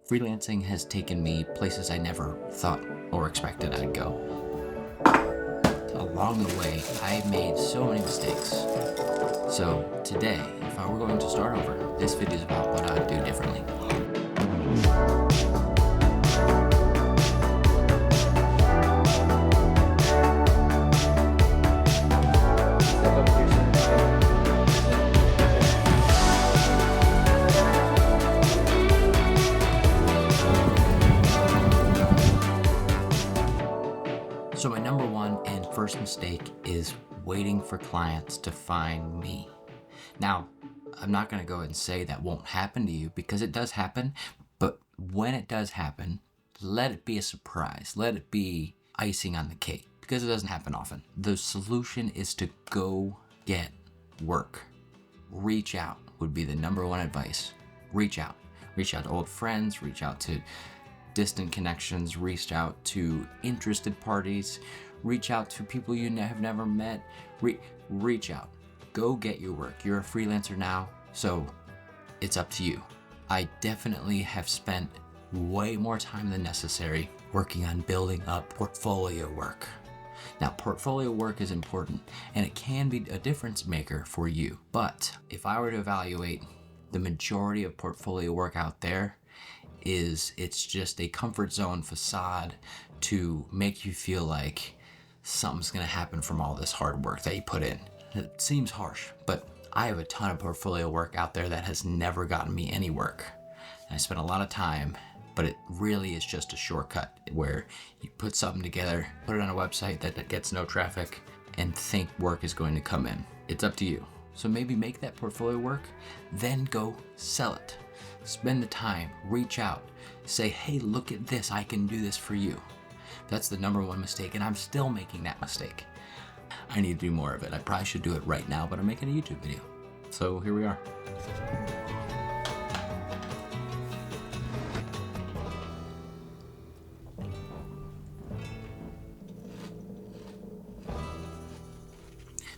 Freelancing has taken me places I never thought or expected I'd go. Along the way, I made so many mistakes. So today, if I were going to start over, this video is about what I'd do differently. So my number one and first mistake is waiting for clients to find me. Now, I'm not going to go and say that won't happen to you, because it does happen, but when it does happen, let it be a surprise. Let it be icing on the cake, because it doesn't happen often. The solution is to go get work. Reach out would be the number one advice. Reach out. Reach out to old friends, reach out to distant connections, reach out to interested parties, reach out to people you have never met. Reach out. Go get your work. You're a freelancer now, so it's up to you. I definitely have spent way more time than necessary working on building up portfolio work. Now, portfolio work is important, and it can be a difference maker for you. But if I were to evaluate the majority of portfolio work out there, it's just a comfort zone facade to make you feel like something's gonna happen from all this hard work that you put in. It seems harsh, but I have a ton of portfolio work out there that has never gotten me any work. And I spent a lot of time, but it really is just a shortcut where you put something together, put it on a website that gets no traffic, and think work is going to come in. It's up to you. So maybe make that portfolio work, then go sell it. Spend the time, reach out, say, hey, look at this, I can do this for you. That's the number one mistake, and I'm still making that mistake. I need to do more of it. I probably should do it right now, but I'm making a YouTube video. So here we are.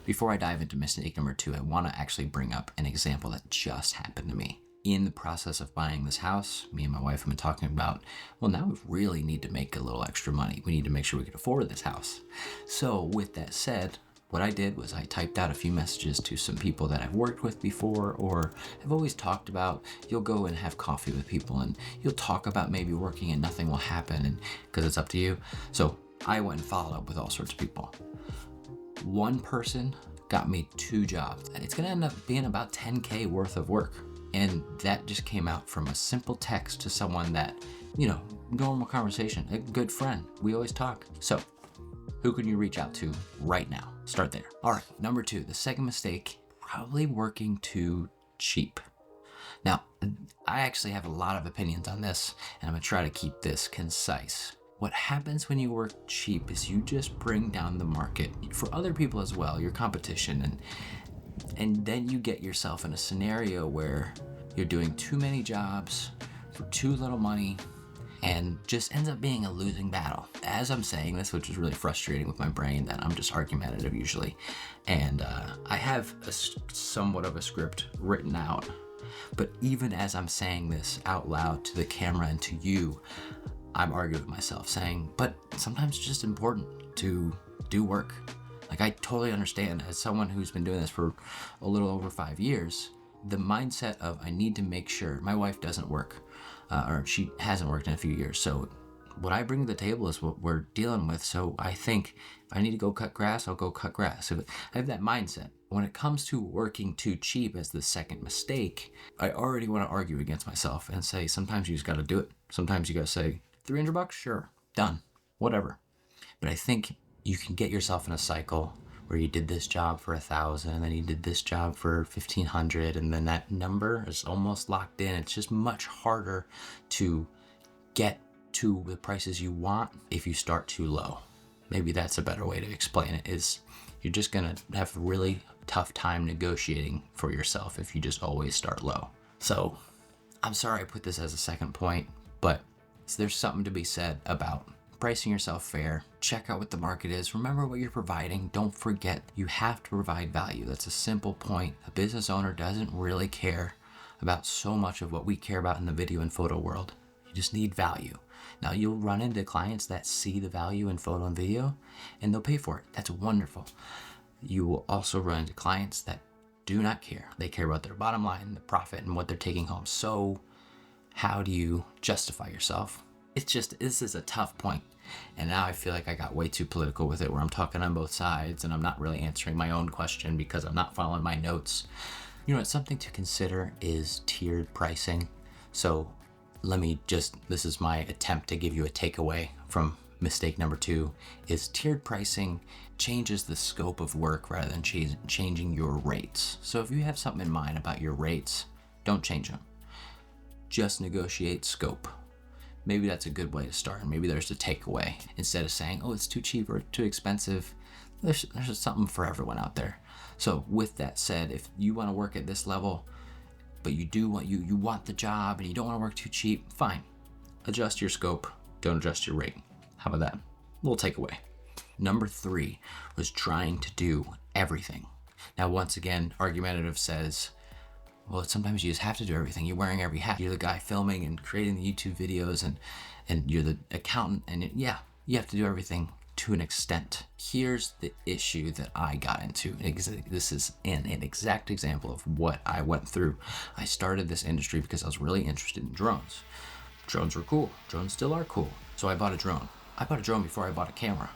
Before I dive into mistake number 2, I want to actually bring up an example that just happened to me. In the process of buying this house, me and my wife have been talking about, well, now we really need to make a little extra money. We need to make sure we can afford this house. So with that said, what I did was I typed out a few messages to some people that I've worked with before or have always talked about. You'll go and have coffee with people and you'll talk about maybe working and nothing will happen, and because it's up to you. So I went and followed up with all sorts of people. One person got me 2 jobs, and it's gonna end up being about $10K worth of work. And that just came out from a simple text to someone that, normal conversation, a good friend. We always talk. So who can you reach out to right now? Start there. All right, number 2, the second mistake, probably working too cheap. Now, I actually have a lot of opinions on this, and I'm gonna try to keep this concise. What happens when you work cheap is you just bring down the market for other people as well, your competition, and then you get yourself in a scenario where you're doing too many jobs for too little money and just ends up being a losing battle. As I'm saying this, which is really frustrating with my brain, that I'm just argumentative usually, and I have somewhat of a script written out, but even as I'm saying this out loud to the camera and to you, I'm arguing with myself saying, but sometimes it's just important to do work. Like, I totally understand, as someone who's been doing this for a little over 5 years, the mindset of I need to make sure. My wife doesn't work, or she hasn't worked in a few years. So what I bring to the table is what we're dealing with. So I think if I need to go cut grass, I'll go cut grass. If I have that mindset. When it comes to working too cheap as the second mistake, I already want to argue against myself and say, sometimes you just got to do it. Sometimes you got to say, $300, sure, done, whatever. But I think you can get yourself in a cycle where you did this job for $1,000, and then you did this job for $1,500, and then that number is almost locked in. It's just much harder to get to the prices you want if you start too low. Maybe that's a better way to explain it, is you're just gonna have a really tough time negotiating for yourself if you just always start low. So I'm sorry I put this as a second point, but there's something to be said about pricing yourself fair. Check out what the market is. Remember what you're providing. Don't forget, you have to provide value. That's a simple point. A business owner doesn't really care about so much of what we care about in the video and photo world. You just need value. Now you'll run into clients that see the value in photo and video and they'll pay for it. That's wonderful. You will also run into clients that do not care. They care about their bottom line, the profit, and what they're taking home. So how do you justify yourself? This is a tough point. And now I feel like I got way too political with it, where I'm talking on both sides and I'm not really answering my own question because I'm not following my notes. You know, something to consider is tiered pricing. So this is my attempt to give you a takeaway from mistake number 2, is tiered pricing changes the scope of work rather than changing your rates. So if you have something in mind about your rates, don't change them. Just negotiate scope. Maybe that's a good way to start. Maybe there's a takeaway. Instead of saying, oh, it's too cheap or too expensive, there's something for everyone out there. So with that said, if you want to work at this level, but you want the job and you don't want to work too cheap, fine. Adjust your scope, don't adjust your rate. How about that? Little takeaway. Number 3 was trying to do everything. Now, once again, argumentative says, well, sometimes you just have to do everything. You're wearing every hat. You're the guy filming and creating the YouTube videos and you're the accountant and you have to do everything to an extent. Here's the issue that I got into. This is an exact example of what I went through. I started this industry because I was really interested in drones. Drones were cool. Drones still are cool. So I bought a drone. I bought a drone before I bought a camera.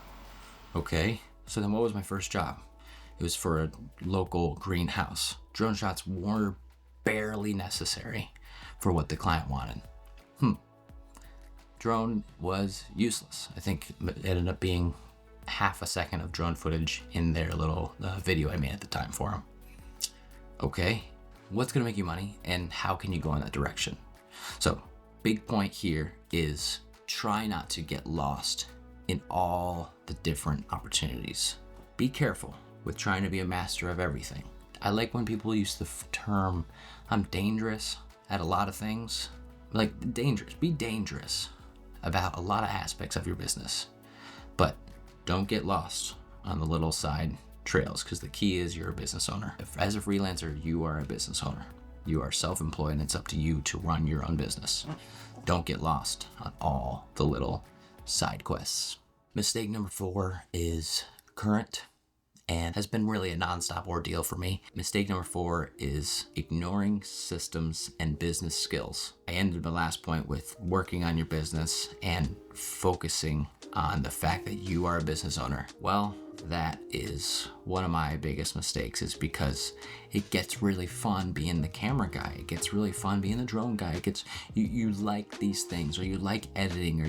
Okay, so then what was my first job? It was for a local greenhouse. Drone shots were barely necessary for what the client wanted. Drone was useless. I think it ended up being half a second of drone footage in their little video I made at the time for them. Okay, what's gonna make you money and how can you go in that direction? So, big point here is try not to get lost in all the different opportunities. Be careful with trying to be a master of everything. I like when people use the term, I'm dangerous at a lot of things. Like, dangerous, be dangerous about a lot of aspects of your business, but don't get lost on the little side trails, because the key is you're a business owner. As a freelancer, you are a business owner. You are self-employed and it's up to you to run your own business. Don't get lost on all the little side quests. Mistake number 4 is current and has been really a nonstop ordeal for me. Mistake number 4 is ignoring systems and business skills. I ended my last point with working on your business and focusing on the fact that you are a business owner. Well, that is one of my biggest mistakes, is because it gets really fun being the camera guy. It gets really fun being the drone guy. It gets, you like these things, or you like editing, or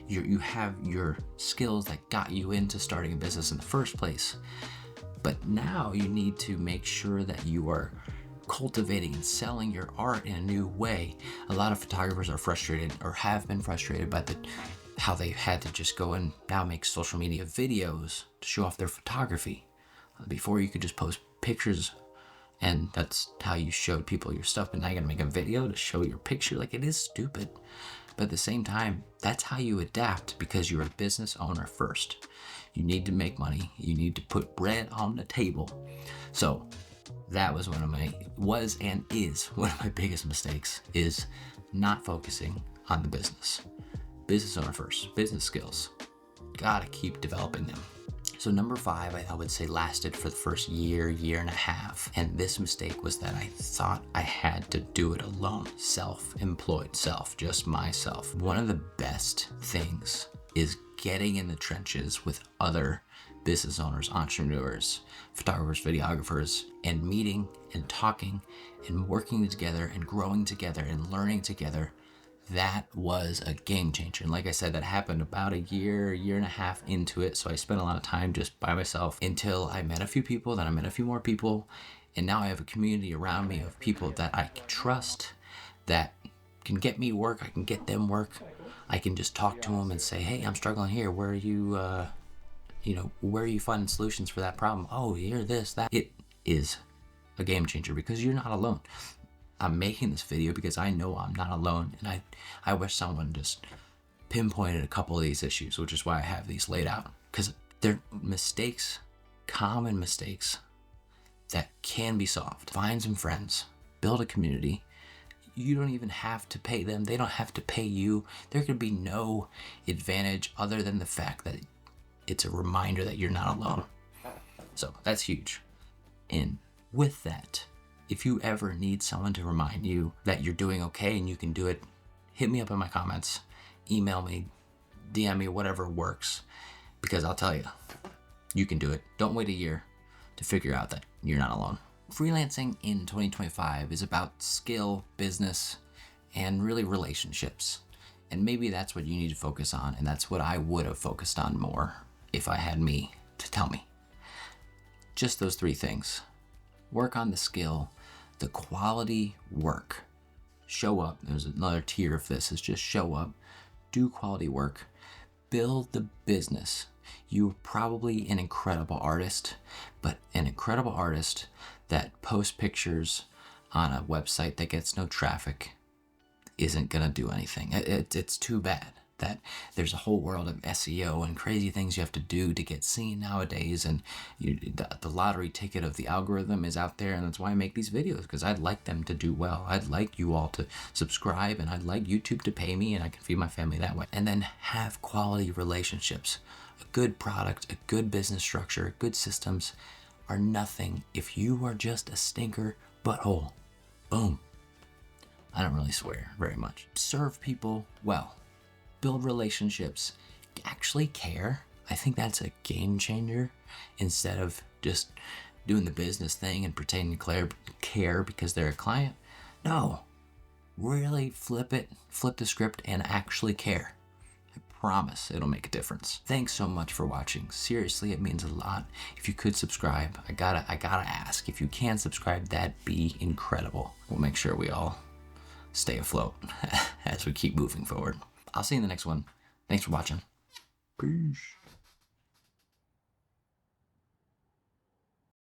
you have your skills that got you into starting a business in the first place. But now you need to make sure that you are cultivating and selling your art in a new way. A lot of photographers are frustrated, or have been frustrated by how they had to just go and now make social media videos to show off their photography. Before, you could just post pictures and that's how you showed people your stuff, but now you gotta make a video to show your picture. Like, it is stupid. But at the same time, that's how you adapt, because you're a business owner first. You need to make money. You need to put bread on the table. So that was and is one of my biggest mistakes, is not focusing on the business. Business owner first, business skills. Gotta keep developing them. So number 5, I would say, lasted for the first year and a half. And this mistake was that I thought I had to do it alone. Self-employed, just myself. One of the best things is getting in the trenches with other business owners, entrepreneurs, photographers, videographers, and meeting and talking and working together and growing together and learning together. That was a game changer. And like I said, that happened about a year and a half into it. So I spent a lot of time just by myself until I met a few people, then I met a few more people. And now I have a community around me of people that I can trust, that can get me work. I can get them work. I can just talk to them and say, hey, I'm struggling here. Where are you, where are you finding solutions for that problem? Oh, you're this, that. It is a game changer because you're not alone. I'm making this video because I know I'm not alone, and I wish someone just pinpointed a couple of these issues, which is why I have these laid out, because they're mistakes, common mistakes that can be solved. Find some friends, build a community. You don't even have to pay them. They don't have to pay you. There could be no advantage other than the fact that it's a reminder that you're not alone. So that's huge. And with that, if you ever need someone to remind you that you're doing okay and you can do it, hit me up in my comments, email me, DM me, whatever works, because I'll tell you, you can do it. Don't wait a year to figure out that you're not alone. Freelancing in 2025 is about skill, business, and really relationships. And maybe that's what you need to focus on, and that's what I would have focused on more if I had me to tell me. Just those three things. Work on the skill, the quality work. Show up. There's another tier of this, is just show up, do quality work, build the business. You're probably an incredible artist, but an incredible artist that posts pictures on a website that gets no traffic isn't gonna do anything. It's too bad that there's a whole world of SEO and crazy things you have to do to get seen nowadays, and the lottery ticket of the algorithm is out there, and that's why I make these videos, because I'd like them to do well. I'd like you all to subscribe, and I'd like YouTube to pay me, and I can feed my family that way. And then have quality relationships. A good product, a good business structure, good systems are nothing if you are just a stinker butthole. Boom. I don't really swear very much. Serve people well. Build relationships. Actually care. I think that's a game changer, instead of just doing the business thing and pretending to care because they're a client. No. Really flip the script, and actually care. Promise it'll make a difference. Thanks so much for watching. Seriously, it means a lot. If you could subscribe, I gotta ask. If you can subscribe, that'd be incredible. We'll make sure we all stay afloat as we keep moving forward. I'll see you in the next one. Thanks for watching. Peace.